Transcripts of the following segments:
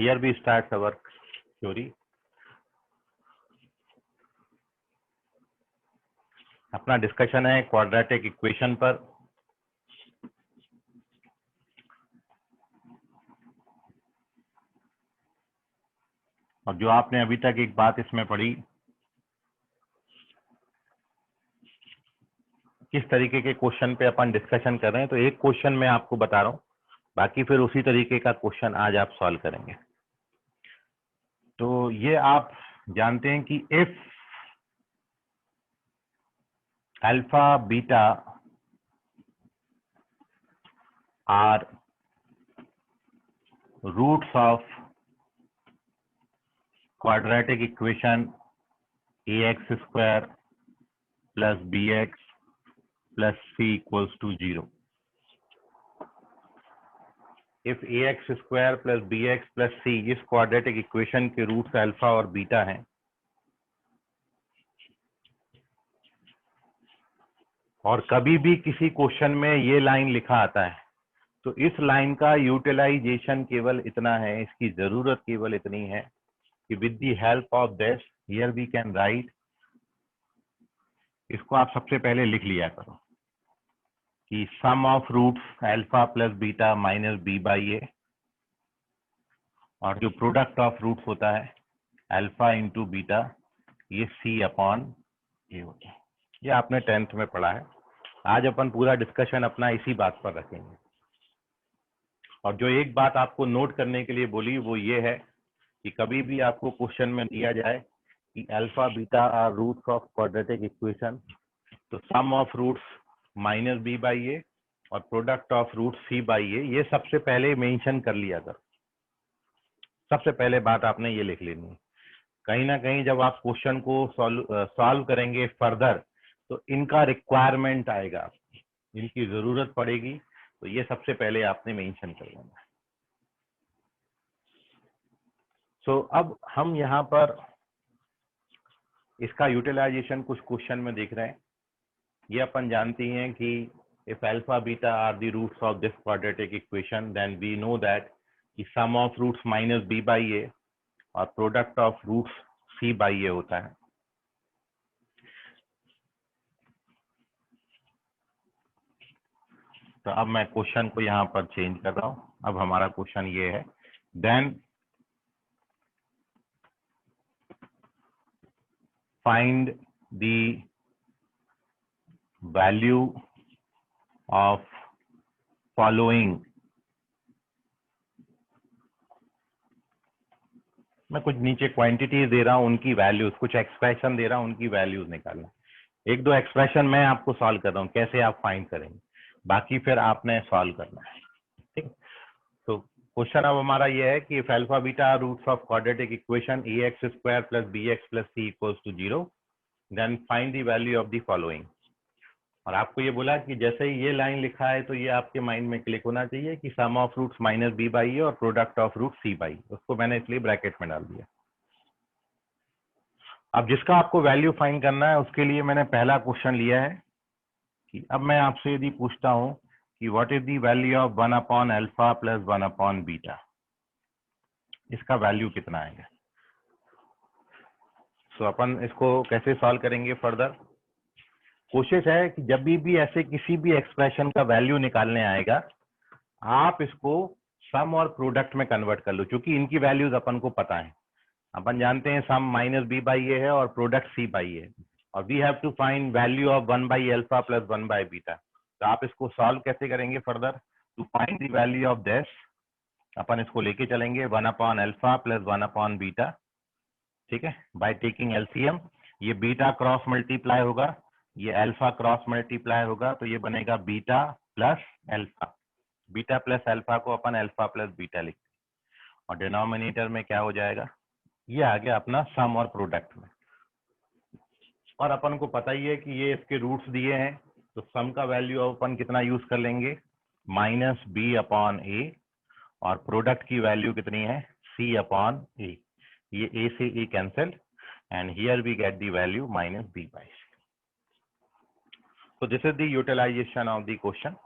Here we start our theory. अपना discussion है quadratic equation पर। और जो आपने अभी तक एक बात इसमें पढ़ी, किस तरीके के क्वेश्चन पे अपन डिस्कशन कर रहे हैं, तो एक क्वेश्चन मैं आपको बता रहा हूँ, बाकी फिर उसी तरीके का क्वेश्चन आज आप सॉल्व करेंगे। तो ये आप जानते हैं कि if alpha beta are roots of quadratic equation ax square plus bx plus c equals to 0. If ax square plus bx plus c इस क्वाड्रेटिक इक्वेशन के रूट्स अल्फा और बीटा हैं, और कभी भी किसी क्वेश्चन में ये लाइन लिखा आता है, तो इस लाइन का यूटिलाइजेशन केवल इतना है, इसकी जरूरत केवल इतनी है कि with the help of this here we can write, इसको आप सबसे पहले लिख लिया करो कि sum of roots alpha plus beta minus B by A, और जो प्रोडक्ट ऑफ रूट्स होता है अल्फा इंटू बीटा, ये सी अपॉन ए होता है। ये आपने 10th में पढ़ा है। आज अपन पूरा डिस्कशन अपना इसी बात पर रखेंगे। और जो एक बात आपको नोट करने के लिए बोली वो ये है कि कभी भी आपको क्वेश्चन में दिया जाए कि alpha beta are roots of quadratic equation, तो sum of roots minus B by A और product of root C by A, ये सबसे पहले मेंशन कर लिया कर। सबसे पहले बात आपने ये लिख लेनी है। कहीं ना कहीं जब आप क्वेश्चन को सॉल्व करेंगे फर्दर, तो इनका रिक्वायरमेंट आएगा, इनकी जरूरत पड़ेगी, तो ये सबसे पहले आपने मेंशन कर लेना है। सो अब हम यहाँ पर इसका यूटिलाइजेशन कुछ क्वेश्चन में देख रहे हैं। ये अपन जानती हैं कि if alpha beta are the roots of this quadratic equation, then we know that the sum of roots minus b by a और product of roots c by a होता है। तो अब मैं क्वेश्चन को यहाँ पर चेंज कर रहा हूँ। अब हमारा क्वेश्चन ये है, then find the value of following. मैं कुछ नीचे क्वांटिटीज दे रहा हूँ, उनकी वैल्यूज, कुछ एक्सप्रेशन दे रहा हूँ, उनकी वैल्यूज निकालना। एक दो एक्सप्रेशन मैं आपको सॉल्व कर रहा हूँ, कैसे आप फाइंड करेंगे, बाकी फिर आपने सॉल्व करना है। ठीक, तो क्वेश्चन अब हमारा ये है कि if alpha beta roots of quadratic equation ax square plus bx plus c equals to 0, then find the value of the following. और आपको ये बोला कि जैसे ही ये लाइन लिखा है तो ये आपके माइंड में क्लिक होना चाहिए कि sum of roots minus B by A और product of root C by, उसको मैंने इसलिए ब्रैकेट में डाल दिया। अब जिसका आपको वैल्यू फाइंड करना है उसके लिए मैंने पहला क्वेश्चन लिया है कि अब मैं आपसे यदि पूछता हूं कि what is the value of 1 upon alpha plus 1 upon beta, इसका वैल्यू कितना आएगा। सो अपन इसको कैसे सॉल्व करेंगे फर्दर। कोशिश है कि जब भी ऐसे किसी भी एक्सप्रेशन का वैल्यू निकालने आएगा, आप इसको सम और प्रोडक्ट में कन्वर्ट कर लो, क्योंकि इनकी वैल्यूज अपन को पता है। अपन जानते हैं sum minus B by A है और प्रोडक्ट सी बाई ए, और we have to find value of 1 by alpha plus 1 by beta. तो आप इसको सॉल्व कैसे करेंगे further, to find the value of this अपन इसको लेके चलेंगे 1 upon alpha plus 1 upon beta. ठीक है, बाय टेकिंग एलसीएम, ये बीटा क्रॉस मल्टीप्लाई होगा, ये अल्फा क्रॉस मल्टीप्लाई होगा, तो ये बनेगा beta plus alpha. Beta plus alpha को अपन अल्फा प्लस बीटा लिखते हैं, और डिनोमिनेटर में क्या हो जाएगा, ये आ गया अपना सम और प्रोडक्ट में। और अपन को पता ही है कि ये इसके रूट्स दिए हैं, तो सम का वैल्यू अपन कितना यूज कर लेंगे, माइनस बी अपॉन ए, और प्रोडक्ट की वैल्यू कितनी है, सी अपॉन ए। ये ए से A cancel, and here we get the value minus B by C. So this is the utilization of the question.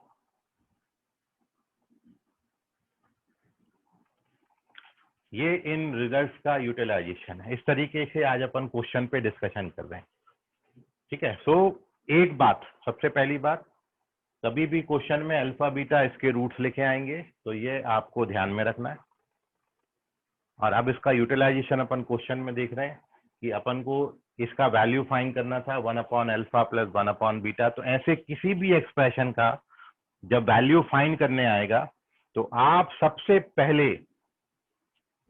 ये इन रिजल्ट्स का यूटिलाइजेशन है। इस तरीके से आज अपन क्वेश्चन पे डिस्कशन कर रहे हैं, ठीक है। सो एक बात, सबसे पहली बात, कभी भी क्वेश्चन में अल्फा बीटा इसके रूट्स लिखे आएंगे, तो ये आपको ध्यान में रखना है। और अब इसका यूटिलाइजेशन अपन क्वेश्चन में देख रहे हैं कि अपन को इसका वैल्यू फाइंड करना था 1/अल्फा प्लस 1/बीटा। तो ऐसे किसी भी एक्सप्रेशन का जब वैल्यू फाइंड करने आएगा, तो आप सबसे पहले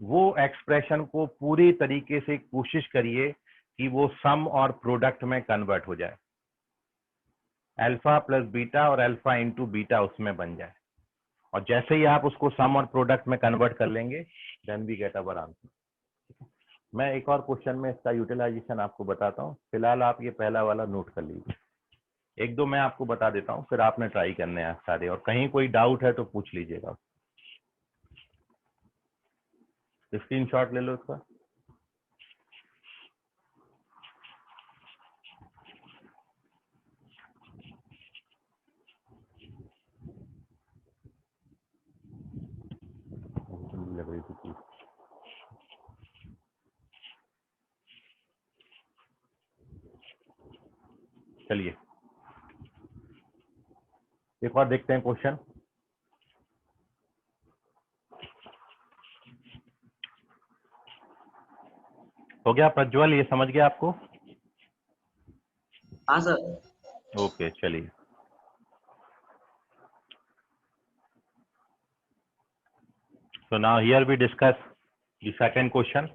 वो एक्सप्रेशन को पूरी तरीके से कोशिश करिए कि वो सम और प्रोडक्ट में कन्वर्ट हो जाए, अल्फा प्लस बीटा और अल्फा इंटू बीटा उसमें बन जाए। और जैसे ही आप उसको सम और प्रोडक्ट में कन्वर्ट कर लेंगे, then we get our answer. मैं एक और क्वेश्चन में इसका यूटिलाइजेशन आपको बताता हूँ। फिलहाल आप ये पहला वाला नोट कर लीजिए, एक दो मैं आपको बता देता हूँ, फिर आपने ट्राई करने हैं सारे, और कहीं कोई डाउट है तो पूछ लीजिएगा। स्क्रीनशॉट ले लो इसका। लग रही थी चीज। चलिए एक और देखते हैं क्वेश्चन। हो गया प्रज्वल, ये समझ गया आपको? हाँ सर। ओके चलिए। So now here we discuss the second question.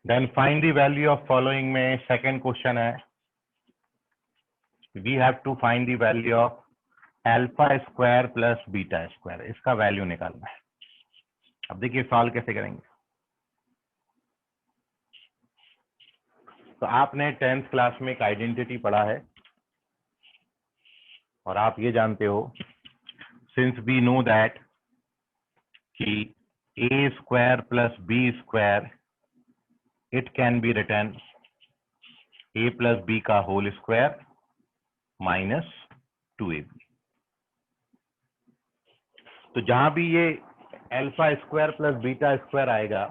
Then find the value of following में second question है, we have to find the value of alpha square plus beta square, इसका वैल्यू निकालना है। अब देखिए solve कैसे करेंगे। तो आपने 10th क्लास में एक आइडेंटिटी पढ़ा है, और आप ये जानते हो, सिंस वी नो दैट कि A square plus B square, it can be written A plus B का होल स्क्वायर माइनस 2ab। तो जहां भी ये alpha square plus beta square आएगा,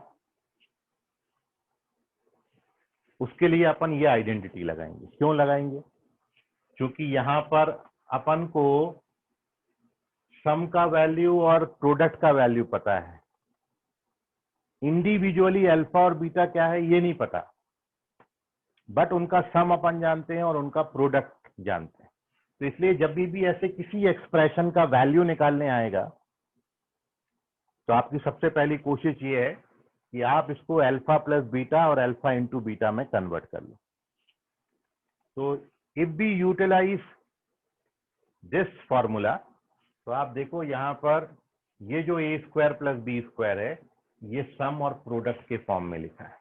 उसके लिए अपन ये आइडेंटिटी लगाएंगे। क्यों लगाएंगे? क्योंकि यहां पर अपन को सम का वैल्यू और प्रोडक्ट का वैल्यू पता है, इंडिविजुअली अल्फा और बीटा क्या है ये नहीं पता, बट उनका सम अपन जानते हैं और उनका प्रोडक्ट जानते हैं। तो इसलिए जब भी ऐसे किसी एक्सप्रेशन का वैल्यू निकालने आएगा, तो आपकी सबसे पहली कोशिश ये है कि आप इसको अल्फा प्लस बीटा और अल्फा इंटू बीटा में कन्वर्ट कर लो। तो if we utilise this formula, तो आप देखो यहां पर ये जो a square plus B square है, ये सम और प्रोडक्ट के फॉर्म में लिखा है।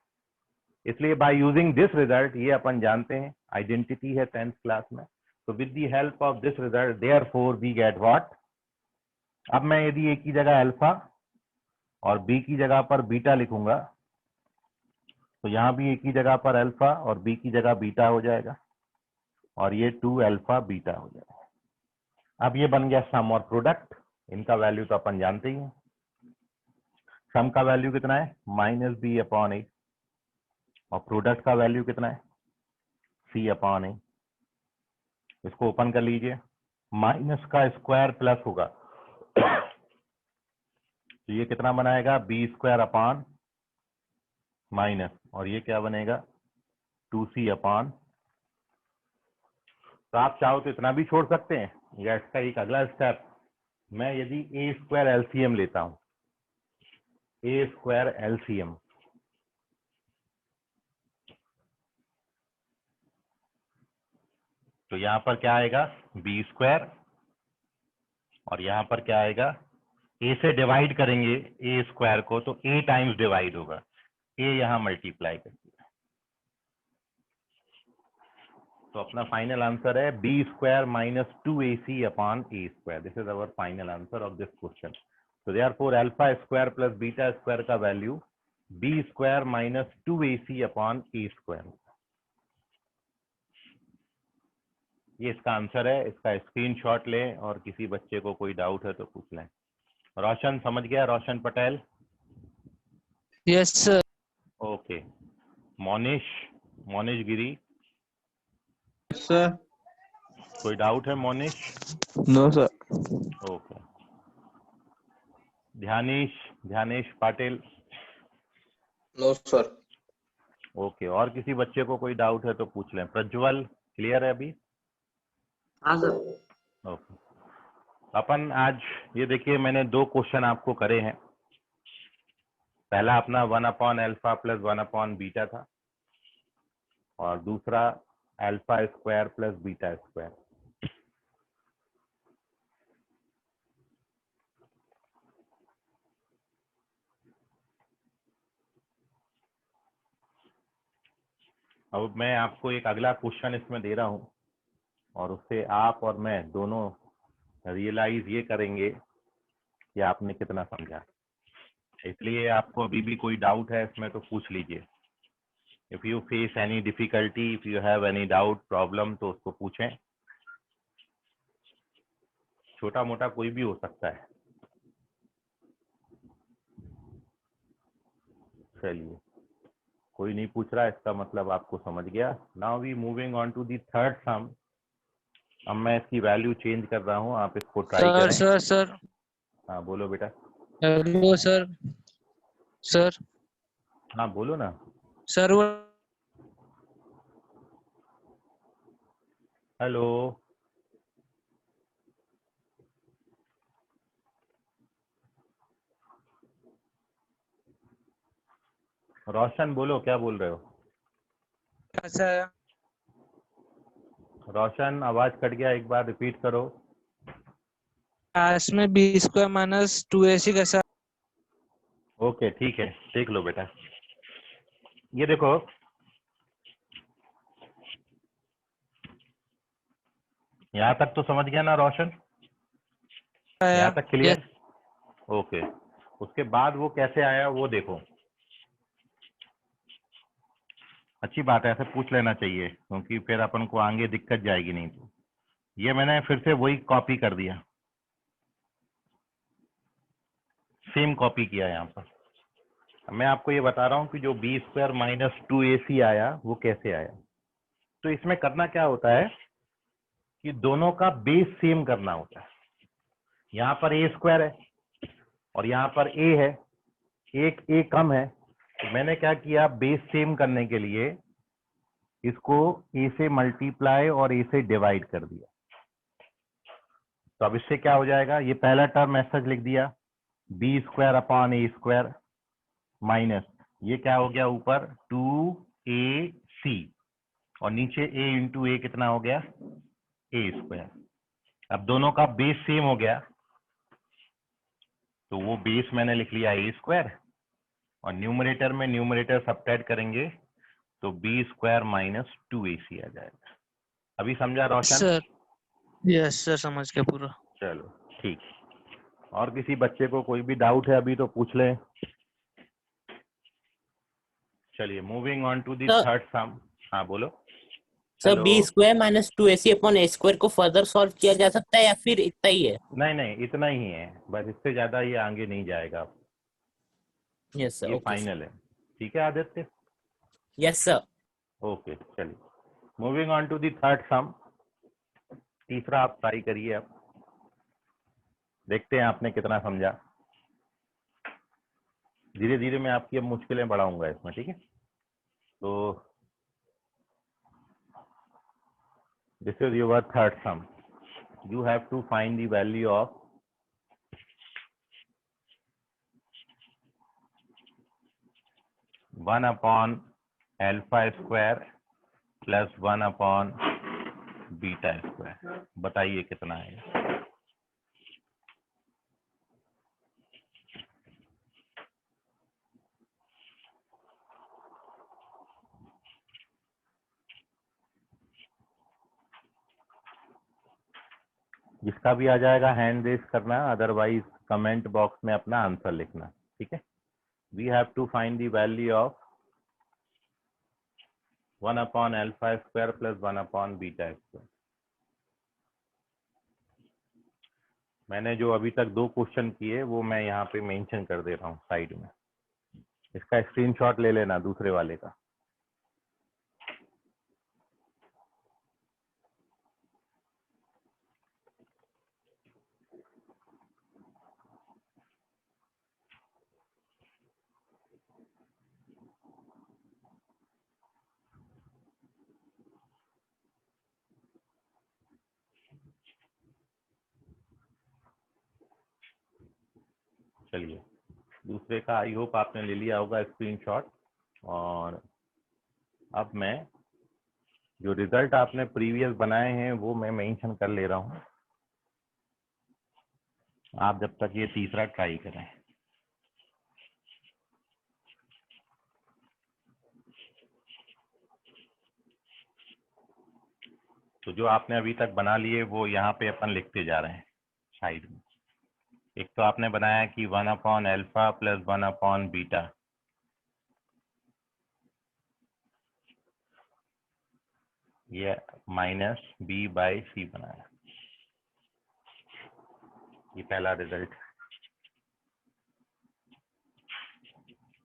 इसलिए बाय यूजिंग दिस रिजल्ट, ये अपन जानते हैं आइडेंटिटी है 10th क्लास में। तो with the help of this result, therefore we get what. अब मैं यदि ए की जगह अल्फा और बी की जगह पर बीटा लिखूंगा, तो यहां भी ए की जगह पर अल्फा और बी की जगह बीटा हो जाएगा, और ये 2 अल्फा बीटा हो जाएगा। अब ये बन गया सम और प्रोडक्ट। इनका वैल्यू तो अपन जानते ही हैं। सम का वैल्यू कितना है? -b/a, और प्रोडक्ट का वैल्यू कितना है? c/a। इसको ओपन कर लीजिए, माइनस का स्क्वायर प्लस होगा, तो ये कितना बनाएगा? b² माइनस, और ये क्या बनेगा? 2c/। तो आप चाहो तो इतना भी छोड़ सकते हैं, या इसका एक अगला स्टेप, मैं यदि ए स्क्वायर एलसीएम लेता हूं, ए स्क्वायर एलसीएम, तो यहां पर क्या आएगा? b², और यहां पर क्या आएगा? ए से डिवाइड करेंगे ए स्क्वायर को, तो ए टाइम्स डिवाइड होगा, ए यहां मल्टीप्लाई कर दिया। तो अपना फाइनल आंसर है b² minus 2ac/a²। This is our final answer of this question. तो therefore alpha square plus beta square का वैल्यू b² माइनस 2ac/a²। ये इसका आंसर है, इसका स्क्रीनशॉट लें और किसी बच्चे को कोई डाउट है तो पूछ लें। रोशन समझ गया? Roshan Patel? Yes sir. Okay. Monish, Monish Giri, sir. कोई डाउट है Monish? No sir. Okay. Dhyanish, Dhyanesh Patil? No sir. Okay. और किसी बच्चे को कोई डाउट है तो पूछ लें। प्रज्वल क्लियर है अभी? हाँ सर। ओके। अपन आज ये देखिए, मैंने 2 क्वेश्चन आपको करे हैं। पहला अपना 1/α प्लस 1/β था, और दूसरा alpha square plus beta square. अब मैं आपको एक अगला क्वेश्चन इसमें दे रहा हूं, और उससे आप और मैं दोनों रियलाइज ये करेंगे कि आपने कितना समझा। इसलिए आपको अभी भी कोई डाउट है इसमें तो पूछ लीजिए। If you face any difficulty, if you have any doubt problem, तो उसको पूछें। छोटा मोटा कोई भी हो सकता है। चलिए, कोई नहीं पूछ रहा, इसका मतलब आपको समझ गया। Now we moving on to the third sum. अब मैं इसकी वैल्यू चेंज कर रहा हूँ, आप इसको ट्राई सर करें। Sir sir. हाँ बोलो बेटा। Hello sir. सर। हाँ बोलो ना। सर वो हेलो। रोशन बोलो, क्या बोल रहे हो? कैसा है? रोशन आवाज कट गया, एक बार रिपीट करो। क्लास में b² माइनस 2ac कैसा? ओके ठीक है, देख लो बेटा। ये देखो, यहाँ तक तो समझ गया ना रोशन? यहाँ तक यस क्लियर? ओके। उसके बाद वो कैसे आया वो देखो। अच्छी बात है, ऐसे पूछ लेना चाहिए, क्योंकि फिर अपन को आगे दिक्कत जाएगी नहीं। तो ये मैंने फिर से वही कॉपी कर दिया, सेम कॉपी किया यहाँ पर। मैं आपको ये बता रहा हूँ कि जो b² माइनस 2ac आया वो कैसे आया। तो इसमें करना क्या होता है कि दोनों का बेस सेम करना होता है। यहाँ पर a² है और यहाँ पर a है, एक a कम है। तो मैंने क्या किया, बेस सेम करने के लिए इसको a से मल्टीप्लाई और a से डिवाइड कर दिया। तो अब इससे क्या हो जाएगा, ये पहला टर्म ऐसा लिख दिया, b² a² माइनस ये क्या हो गया ऊपर 2ac, और नीचे a इंटू ए कितना हो गया, a²। अब दोनों का बेस सेम हो गया, तो वो बेस मैंने लिख लिया a², और न्यूमरेटर में न्यूमरेटर सब्ट्रैक्ट करेंगे तो b² माइनस 2ac आ जाएगा। अभी समझा रोशन? सर। यस सर, समझ गया पूरा। चलो ठीक। और किसी बच्चे को कोई भी डाउट है अभी तो पूछ लें। चलिए moving on to the sir third sum. हाँ बोलो। Sir hello. b² minus 2ac upon a² को फर्दर सॉल्व किया जा सकता है या फिर इतना ही है? नहीं नहीं, इतना ही है बस, इससे ज्यादा ये आगे नहीं जाएगा। Yes sir. ये ओके सर। फाइनल है। ठीक है आदित्य? Yes sir. ओके चलिए, moving on to the third sum. तीसरा आप ट्राई करिए। अब देखते हैं आपने कितना समझा। धीरे धीरे मैं आपकी अब मुश्किलें बढ़ाऊंगा इसमें, ठीक है? तो this is your third sum. You have to find the value of 1/α² plus 1/β²। बताइए कितना है? जिसका भी आ जाएगा हैंड रेस करना, अदरवाइज कमेंट बॉक्स में अपना आंसर लिखना। ठीक है? We have to find the value of 1/α² plus 1/β²। मैंने जो अभी तक 2 क्वेश्चन किए वो मैं यहाँ पे मेंशन कर दे रहा हूँ साइड में, इसका स्क्रीनशॉट ले लेना दूसरे वाले का। चलिए, दूसरे का आई होप आपने ले लिया होगा स्क्रीनशॉट। और अब मैं जो रिजल्ट आपने प्रीवियस बनाए हैं वो मैं मेंशन कर ले रहा हूँ, आप जब तक ये तीसरा ट्राई करें। तो जो आपने अभी तक बना लिए वो यहाँ पे अपन लिखते जा रहे हैं साइड में। एक तो आपने बनाया कि 1/α + 1/β, ये -b/c बनाया, ये पहला रिजल्ट।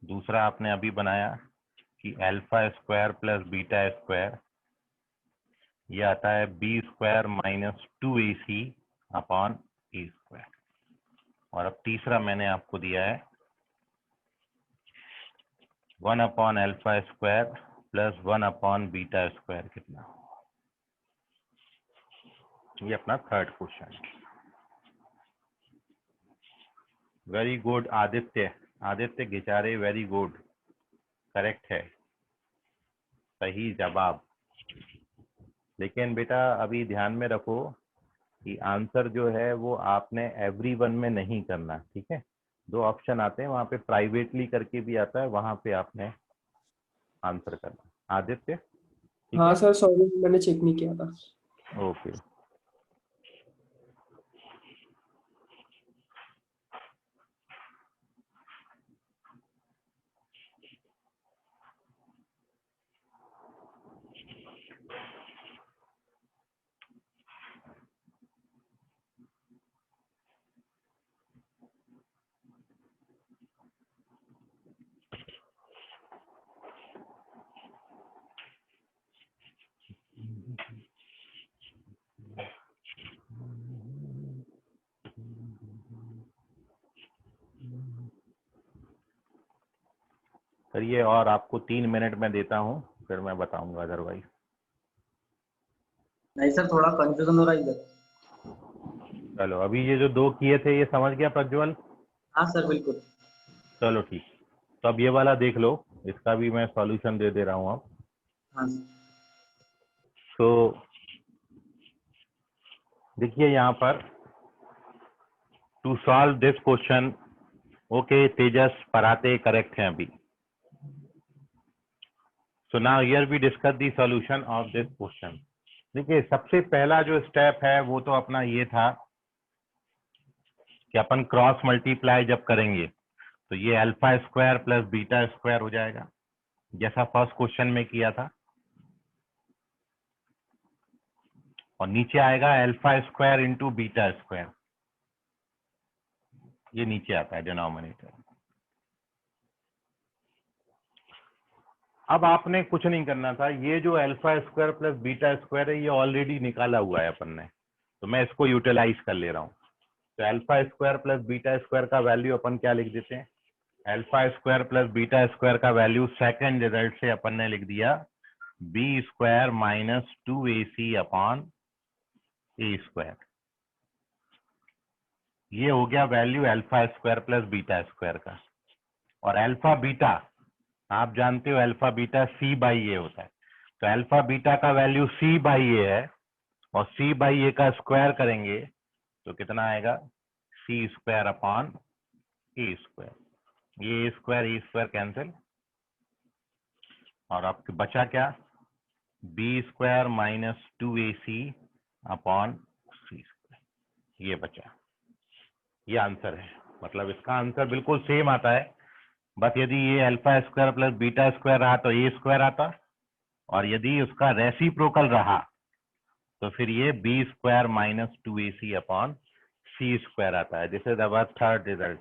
दूसरा आपने अभी बनाया कि α² + β², ये आता है b² - 2ac/a²। और अब तीसरा मैंने आपको दिया है 1/α² + 1/β², कितना? ये अपना third question. Very good Aditya Gichare, very good, correct है, सही जवाब। लेकिन बेटा अभी ध्यान में रखो कि आंसर जो है वो आपने एवरीवन में नहीं करना, ठीक है? 2 ऑप्शन आते हैं, वहां पे प्राइवेटली करके भी आता है, वहां पे आपने आंसर करना। आदित्य, ठीक हाँ है? सर, सॉरी मैंने चेक नहीं किया था। ओके। करिए, और आपको 3 मिनट में देता हूँ, फिर मैं बताऊंगा अदरवाइज। नहीं सर, थोड़ा कंफ्यूजन हो रहा है इधर। चलो, अभी ये जो 2 किए थे ये समझ गया प्रज्वल? हाँ सर, बिल्कुल। चलो ठीक, तो अब ये वाला देख लो, इसका भी मैं सॉल्यूशन दे दे रहा हूँ अब। हाँ तो देखिए यहाँ पर, to solve this question, okay Tejas Parate correct हैं अभी। So now here we discuss the solution of this question. देखिए सबसे पहला जो स्टेप है वो तो अपना ये था कि अपन क्रॉस मल्टीप्लाई जब करेंगे तो ये α² + β² हो जाएगा, जैसा फर्स्ट क्वेश्चन में किया था। और नीचे आएगा α² × β², ये नीचे आता है डिनोमिनेटर। अब आपने कुछ नहीं करना था, ये जो α² + β² है ये ऑलरेडी निकाला हुआ है अपन ने, तो मैं इसको यूटिलाइज कर ले रहा हूँ। तो α² + β² का वैल्यू अपन क्या लिख देते हैं? α² + β² का वैल्यू सेकंड रिजल्ट से अपन ने लिख दिया b² - 2ac/a²। ये हो गया वैल्यू α² + β² का। और अल्फा बीटा आप जानते हो, अल्फा बीटा c/a होता है, तो अल्फा बीटा का वैल्यू c/a है, और c/a का स्क्वायर करेंगे तो कितना आएगा? c² / a²। ये a² कैंसिल, और आपके बचा क्या? b² - 2ac/c², ये बचा। ये आंसर है, मतलब इसका आंसर बिल्कुल सेम आता है, बस यदि ये α² + β² रहा तो a² आता, और यदि उसका रेसिप्रोकल रहा तो फिर ये b² - 2ac/c² सी स्क्वायर आता है। This is our third result.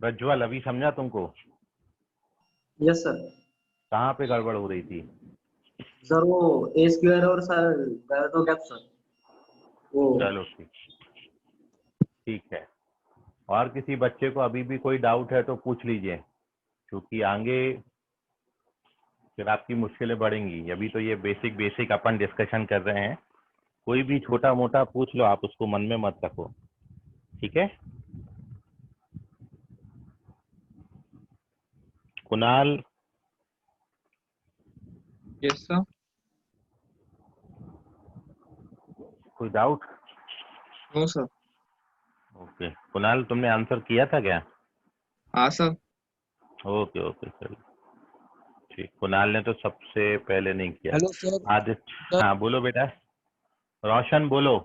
Prajwal अभी समझा तुमको? Yes sir. कहाँ पे गड़बड़ हो रही थी? सर वो ए स्क्वायर और सर गलत गैप सर वो। चलो ठीक है। और किसी बच्चे को अभी भी कोई डाउट है तो पूछ लीजिए, क्योंकि आगे फिर आपकी मुश्किलें बढ़ेंगी। अभी तो ये बेसिक अपन डिस्कशन कर रहे हैं। कोई भी छोटा मोटा पूछ लो, आप उसको मन में मत रखो, ठीक है? Kunal, yes sir. कोई doubt? No sir. Okay Kunal, तुमने आंसर किया था क्या? हाँ सर। ओके चलो ठीक। कुणाल ने तो सबसे पहले नहीं किया। Hello sir. आदित्य, हाँ बोलो बेटा। रोशन बोलो।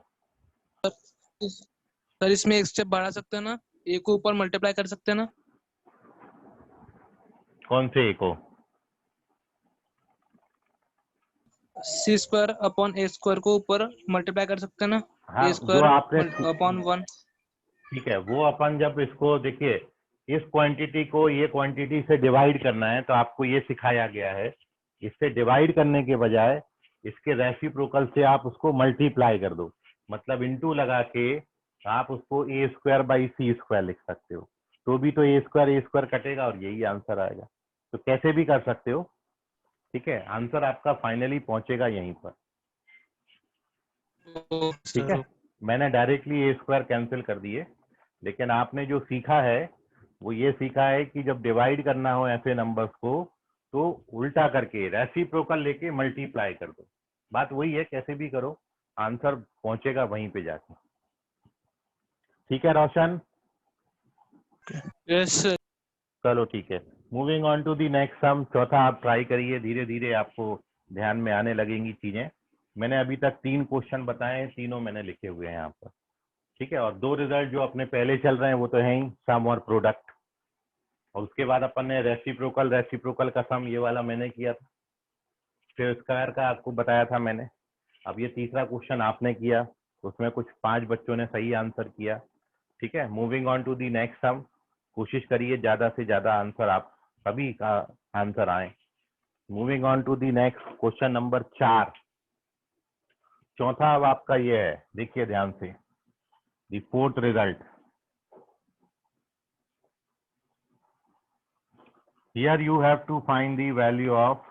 सर इसमें एक स्टेप बढ़ा सकते हैं ना, ए को ऊपर मल्टीप्लाई कर सकते हैं ना? कौन से को? सी स्क्वायर अपॉन ए स्क्वायर को ऊपर मल्टीप्लाई कर सकते हैं ना, हाँ ए जो स्क्वायर आपने अपॉन 1। ठीक है, वो अपन जब इसको देखिए, इस क्वांटिटी को ये क्वांटिटी से डिवाइड करना है तो आपको ये सिखाया गया है। इससे डिवाइड करने के बजाय इसके रेसिप्रोकल से आप उसको मल्टीप्लाई कर दो, मतलब इनटू लगा के आप उसको ए स्क्वायर बाई सी स्क्वायर लिख सकते हो। तो भी तो ए स्क्वायर कटेगा और यही आंसर आएगा। तो कैसे भी कर सकते हो, ठीक है? आंसर आपका फाइनली पहुंचेगा यहीं पर, ठीक है? मैंने डायरेक्टली ए स्क्वायर कैंसिल कर दिए, लेकिन आपने जो सीखा है वो ये सीखा है कि जब डिवाइड करना हो ऐसे नंबर्स को तो उल्टा करके रेसिप्रोकल लेके मल्टीप्लाई कर दो। बात वही है, कैसे भी करो आंसर पहुंचेगा वहीं पे जाके, ठीक है रोशन? Yes sir. चलो ठीक है, moving on to the next sum. चौथा आप ट्राई करिए, धीरे धीरे आपको ध्यान में आने लगेंगी चीजें। मैंने अभी तक 3 क्वेश्चन बताए हैं, तीनों मैंने लिखे हुए हैं यहाँ पर, ठीक है? और 2 रिजल्ट जो अपने पहले चल रहे हैं वो तो है ही, सम और प्रोडक्ट। और उसके बाद अपन ने रेसिप्रोकल का सम ये वाला मैंने किया था, फिर स्क्वायर का आपको बताया था मैंने। अब ये तीसरा क्वेश्चन आपने किया, उसमें कुछ 5 बच्चों ने सही आंसर किया, ठीक है? Moving on to the next sum. कोशिश करिए ज्यादा से ज्यादा आंसर आप सभी का आंसर आए। Moving on to the next question number 4। चौथा अब आपका ये है, देखिए ध्यान से, the fourth result. Here you have to find the value of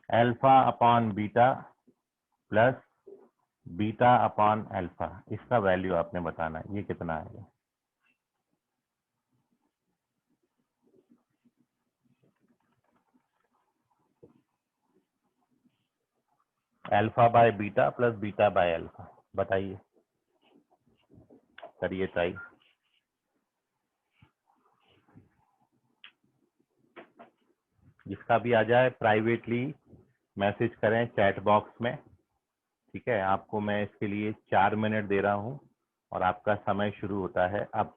alpha upon beta plus beta upon alpha। इसका वैल्यू आपने बताना है, ये कितना आएगा? Alpha by beta plus beta by alpha, बताइए, करिए ट्राई। जिसका भी आ जाए प्राइवेटली मैसेज करें चैट बॉक्स में, ठीक है? आपको मैं इसके लिए 4 मिनट दे रहा हूं और आपका समय शुरू होता है अब।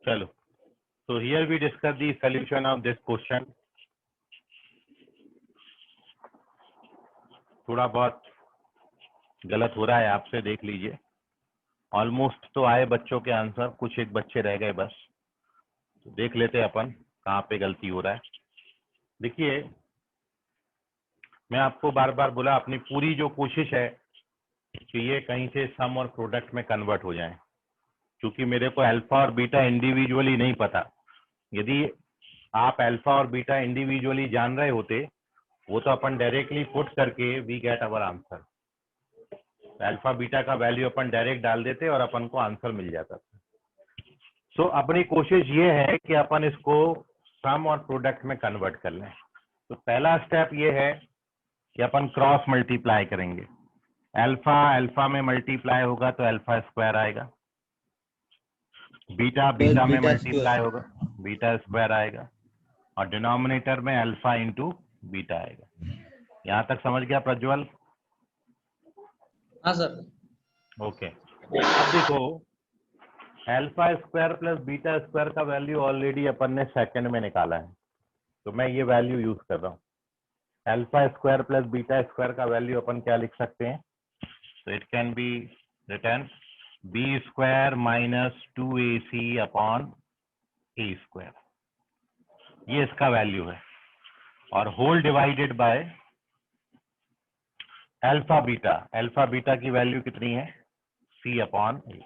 चलो, so here we discuss the solution of this question। थोड़ा बहुत गलत हो रहा है आपसे, देख लीजिए। ऑलमोस्ट तो आए बच्चों के आंसर, कुछ एक बच्चे रह गए बस, तो देख लेते हैं अपन कहाँ पे गलती हो रहा है। देखिए, मैं आपको बार बार बोला, अपनी पूरी जो कोशिश है कि ये कहीं से सम और प्रोडक्ट में कन्वर्ट हो जाए, क्योंकि मेरे को अल्फा और बीटा इंडिविजुअली नहीं पता। यदि आप अल्फा और बीटा इंडिविजुअली जान रहे होते, वो तो अपन डायरेक्टली पुट करके we get our answer. Alpha beta का वैल्यू अपन डायरेक्ट डाल देते और अपन को आंसर मिल जाता था। सो अपनी कोशिश ये है कि अपन इसको सम और प्रोडक्ट में कन्वर्ट कर लें। तो पहला स्टेप ये है कि अपन क्रॉस मल्टीप्लाई करेंगे। अल्फा अल्फा में मल्टीप्लाई होगा तो अल्फा स्क्वायर आएगा, बीटा बीटा में मल्टीप्लाई होगा बीटा स्क्वायर आएगा, और डिनोमिनेटर में अल्फा इंटू बीटा आएगा। यहाँ तक समझ गया प्रज्वल? हाँ सर। ओके, अब देखो, alpha square plus beta square का वैल्यू ऑलरेडी अपन ने सेकंड में निकाला है, तो मैं ये वैल्यू यूज कर रहा हूँ। Alpha square plus beta square का वैल्यू अपन क्या लिख सकते हैं? तो it can be written b square minus 2ac upon A square, ये इसका वैल्यू है, और whole divided by alpha beta की वैल्यू कितनी है? c upon a.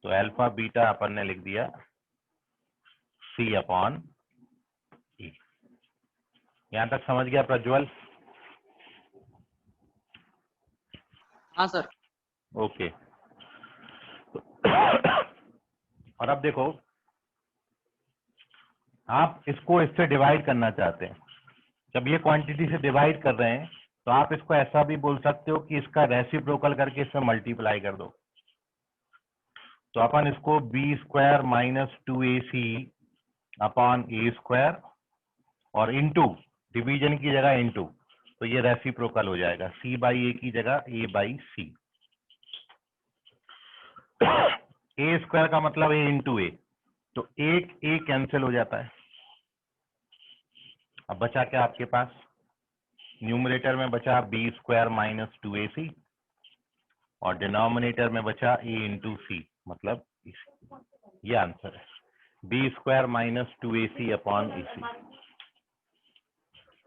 तो अल्फा बीटा अपन ने लिख दिया c अपॉन ए। यहां तक समझ गया प्रज्वल? हाँ सर। ओके। और अब देखो, आप इसको इससे डिवाइड करना चाहते हैं। जब ये क्वांटिटी से डिवाइड कर रहे हैं तो आप इसको ऐसा भी बोल सकते हो कि इसका रेसिप्रोकल करके इसमें मल्टीप्लाई कर दो। तो अपन इसको B square minus 2ac upon ए स्क्वायर और इंटू, डिवीजन की जगह इंटू, तो ये रेसिप्रोकल हो जाएगा, c बाई ए की जगह a by c. A square का मतलब a इंटू ए, तो एक a कैंसिल हो जाता है। अब बचा क्या आपके पास? न्यूमरेटर में बचा बी स्क्वायर माइनस 2ac और डिनोमिनेटर में बचा a इंटू सी, मतलब ये आंसर है, B square minus 2ac upon A C.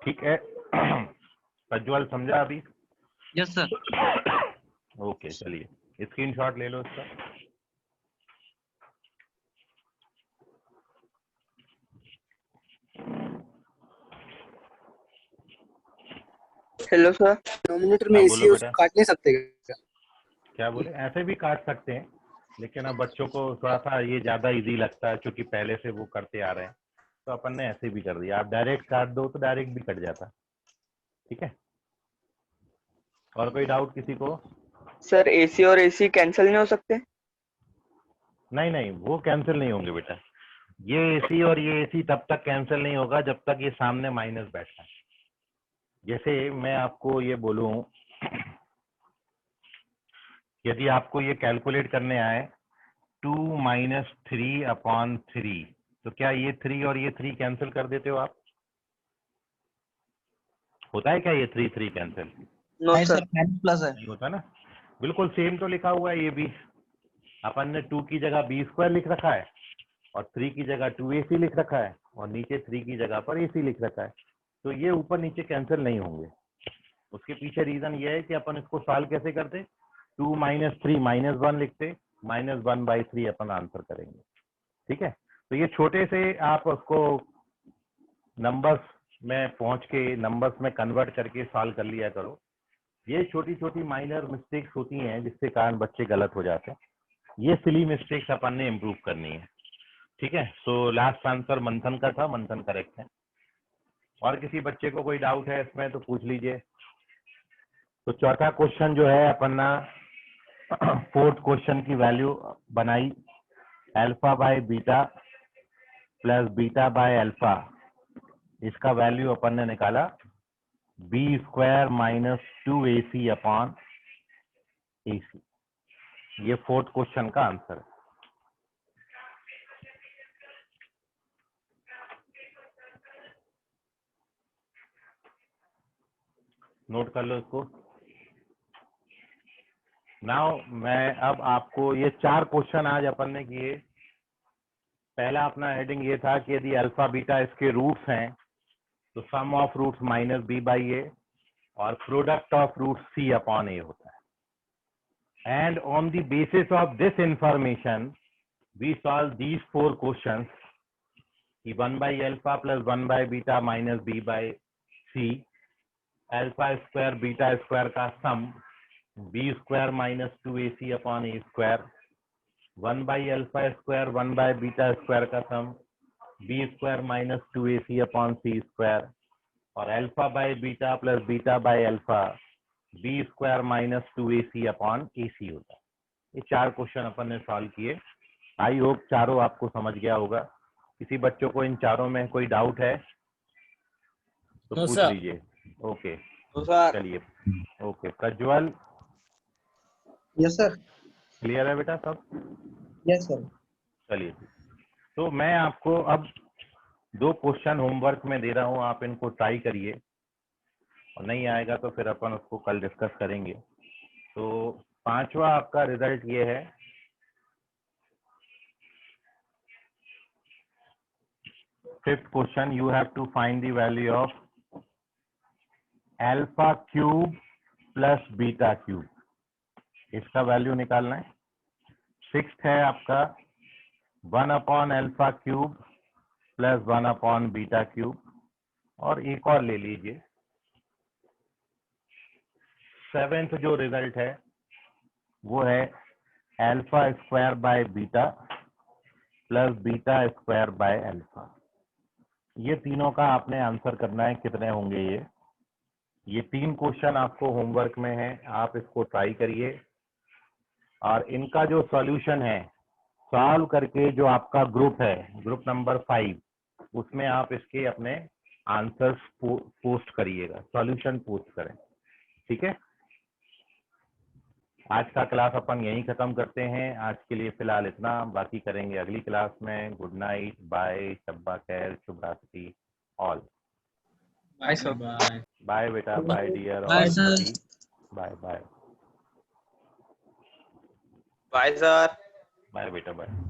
ठीक है प्रज्वल, समझा अभी? Yes sir. ओके, चलिए स्क्रीनशॉट ले लो इसका। हेलो सर, डिनोमिनेटर में हाँ, एसी बोलो उसको बेटा। काट नहीं सकते क्या? क्या बोले? ऐसे भी काट सकते हैं, लेकिन अब बच्चों को थोड़ा सा ये ज्यादा इजी लगता है क्योंकि पहले से वो करते आ रहे हैं, तो अपन ने ऐसे भी कर दिया। आप डायरेक्ट काट दो तो डायरेक्ट भी कट जाता। ठीक है, और कोई डाउट किसी को? सर एसी और एसी कैंसिल नहीं हो सकते? नहीं नहीं, वो कैंसिल नहीं होंगे बेटा। ये एसी और ये एसी तब तक कैंसिल नहीं होगा जब तक ये सामने माइनस बैठा है। जैसे मैं आपको ये बोलूं, यदि आपको ये कैलकुलेट करने आए 2 माइनस 3 अपॉन 3, तो क्या ये 3 और ये 3 कैंसिल कर देते हो आप? होता है क्या ये 3 3 कैंसिल? No sir. प्लस है। नहीं होता ना। बिल्कुल सेम तो लिखा हुआ है ये भी। अपन ने 2 की जगह बी स्क्वायर लिख रखा है और 3 की जगह 2ac लिख रखा है और नीचे 3 की जगह पर ac लिख रखा है, तो ये ऊपर नीचे कैंसिल नहीं होंगे। उसके पीछे रीजन ये है कि अपन इसको सॉल्व कैसे करते, 2 माइनस 3 माइनस 1 लिखते, माइनस 1/3 अपन आंसर करेंगे। ठीक है, तो ये छोटे से आप उसको नंबर्स में पहुंच के नंबर्स में कन्वर्ट करके सॉल्व कर लिया करो। ये छोटी छोटी माइनर मिस्टेक्स होती हैं जिसके कारण बच्चे गलत हो जाते हैं। ये सिली मिस्टेक्स अपन ने इम्प्रूव करनी है। ठीक है, सो लास्ट आंसर मंथन का था, मंथन करेक्ट है। और किसी बच्चे को कोई डाउट है इसमें तो पूछ लीजिए। तो चौथा क्वेश्चन जो है अपन ना फोर्थ क्वेश्चन की वैल्यू बनाई, alpha by beta plus beta by alpha, इसका वैल्यू अपन ने निकाला B square minus 2ac upon A C. ये फोर्थ क्वेश्चन का आंसर है। नोट कर लो इसको। नाउ मैं अब आपको ये 4 क्वेश्चन आज अपन ने किए। पहला अपना हेडिंग ये था कि यदि अल्फा बीटा इसके रूट्स हैं तो sum of roots minus B by A और product of root C upon A होता है। And on the basis of this information we solve these 4 questions कि 1 by alpha plus 1 by beta minus B by C, alpha square beta square का sum B square minus 2ac upon A square, 1 by alpha square 1 by beta square का sum B square minus 2ac upon C square, और alpha by beta plus beta by alpha B square minus 2ac upon A C होता है। ये 4 question अपन ने solve किए। I hope चारों आपको समझ गया होगा। किसी बच्चों को इन चारों में कोई डाउट है तो No, पूछ sir. लीजिए। ओके, तो सर चलिए। Okay Prajwal, yes sir. Clear है बेटा सब? Yes sir. चलिए, तो मैं आपको अब 2 क्वेश्चन होमवर्क में दे रहा हूं, आप इनको ट्राई करिए। और नहीं आएगा तो फिर अपन उसको कल डिस्कस करेंगे। तो पांचवा आपका रिजल्ट ये है, fifth question, you have to find the value of alpha cube plus beta cube, इसका वैल्यू निकालना है। सिक्स्थ है आपका 1 upon alpha cube plus 1 upon beta cube, और एक और ले लीजिए। सेवेंथ जो रिजल्ट है वो है alpha square by beta plus beta square by alpha. ये तीनों का आपने आंसर करना है, कितने होंगे ये 3 क्वेश्चन आपको होमवर्क में है, आप इसको ट्राई करिए और इनका जो सॉल्यूशन है सॉल्व करके जो आपका ग्रुप है, ग्रुप नंबर 5, उसमें आप इसके अपने आंसर्स पोस्ट करिएगा, सॉल्यूशन पोस्ट करें, ठीक है। आज का क्लास अपन यहीं खत्म करते हैं, आज के लिए फिलहाल इतना, बाकी करेंगे अगली क्लास में। गुड नाइट, बाय, शब्बा खैर, शुभ रात्रि ऑल। Bye sir. बाय बेटा, bye dear Bye, all, sir. Bye bye bye sir. Bye बेटा, बाय।